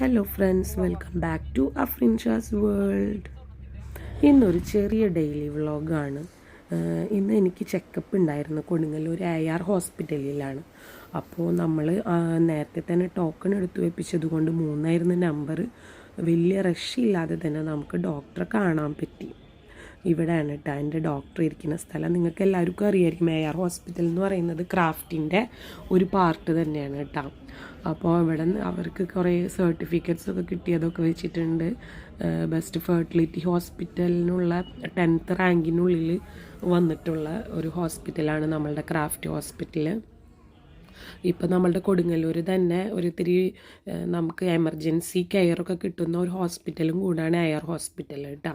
Hello friends, welcome back to അഫ്രിൻഷാസ് world. ഇന്നൊരു ചെറിയ ഡെയിലി വ്ളോഗാണ്. ഇന്ന് എനിക്ക് ചെക്കപ്പ് ഉണ്ടായിരുന്നു കൊടുങ്ങല്ലൂർ AR ഹോസ്പിറ്റലിലാണ്. അപ്പോൾ നമ്മൾ നേരത്തെ തന്നെ ടോക്കൺ എടുത്തു വെപ്പിച്ചത് കൊണ്ട് 3 നമ്പർ. വലിയ റഷില്ലാതെ തന്നെ നമുക്ക് ഡോക്ടറെ കാണാൻ പറ്റി. ഇവിടെയാണ് കേട്ടോ എൻ്റെ ഡോക്ടർ ഇരിക്കുന്ന സ്ഥലം. നിങ്ങൾക്ക് എല്ലാവർക്കും അറിയായിരിക്കും, AR ഹോസ്പിറ്റൽ എന്ന് പറയുന്നത് ക്രാഫ്റ്റിൻ്റെ ഒരു പാർട്ട് തന്നെയാണ് കേട്ടോ. അപ്പോൾ ഇവിടെ അവർക്ക് കുറേ സർട്ടിഫിക്കറ്റ്സൊക്കെ കിട്ടിയതൊക്കെ വെച്ചിട്ടുണ്ട്. ബെസ്റ്റ് ഫെർട്ടിലിറ്റി ഹോസ്പിറ്റലിനുള്ള 10th റാങ്കിനുള്ളിൽ വന്നിട്ടുള്ള ഒരു ഹോസ്പിറ്റലാണ് നമ്മളുടെ ക്രാഫ്റ്റ് ഹോസ്പിറ്റൽ. ഇപ്പം നമ്മളുടെ കൊടുങ്ങല്ലൂർ തന്നെ ഒരിത്തിരി നമുക്ക് എമർജൻസി കെയറൊക്കെ കിട്ടുന്ന ഒരു ഹോസ്പിറ്റലും കൂടാണ് AR ഹോസ്പിറ്റൽ കേട്ടോ.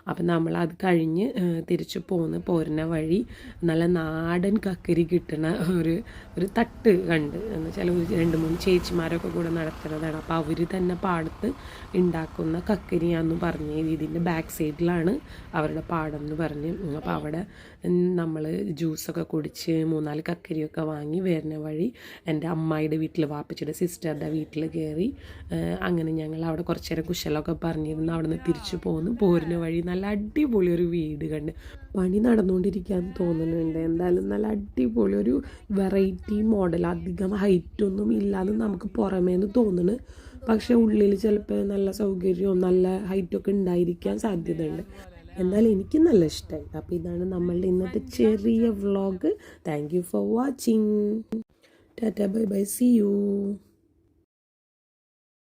അപ്പം നമ്മളത് കഴിഞ്ഞ് തിരിച്ച് പോരുന്ന വഴി നല്ല നാടൻ കക്കരി കിട്ടുന്ന ഒരു തട്ട് കണ്ട്. എന്ന് വെച്ചാൽ 2-3 ചേച്ചിമാരൊക്കെ കൂടെ നടത്തുന്നതാണ്. അപ്പോൾ അവർ തന്നെ പാടത്ത് ഉണ്ടാക്കുന്ന കക്കരിയാന്ന് പറഞ്ഞ് ഇതിൻ്റെ ബാക്ക് സൈഡിലാണ് അവരുടെ പാടം എന്ന് പറഞ്ഞ്. അപ്പോൾ അവിടെ നമ്മൾ ജ്യൂസൊക്കെ കുടിച്ച് 3-4 കക്കരിയൊക്കെ വാങ്ങി വരുന്ന വഴി എൻ്റെ അമ്മായിയുടെ വീട്ടിൽ, വാപ്പച്ചിയുടെ സിസ്റ്ററുടെ വീട്ടിൽ കയറി. അങ്ങനെ ഞങ്ങൾ അവിടെ കുറച്ച് നേരം കുശലമൊക്കെ പറഞ്ഞിരുന്നു. അവിടെ നിന്ന് തിരിച്ചു പോരുന്ന വഴി നല്ല അടിപൊളി ഒരു വീട് കണ്ട്. പണി നടന്നുകൊണ്ടിരിക്കാൻ തോന്നുന്നുണ്ട്. എന്തായാലും നല്ല അടിപൊളി ഒരു വെറൈറ്റി മോഡൽ, അധികം ഹൈറ്റൊന്നും ഇല്ലാതെ നമുക്ക് പുറമേന്ന് തോന്നുന്നു. പക്ഷേ ഉള്ളിൽ ചിലപ്പോൾ നല്ല സൗകര്യവും നല്ല ഹൈറ്റൊക്കെ ഉണ്ടായിരിക്കാൻ സാധ്യതയുണ്ട്. എന്നാൽ എനിക്ക് നല്ല ഇഷ്ടമായി. അപ്പോൾ ഇതാണ് നമ്മളുടെ ഇന്നത്തെ ചെറിയ vlog. Thank you for watching. Tata, bye bye, see U.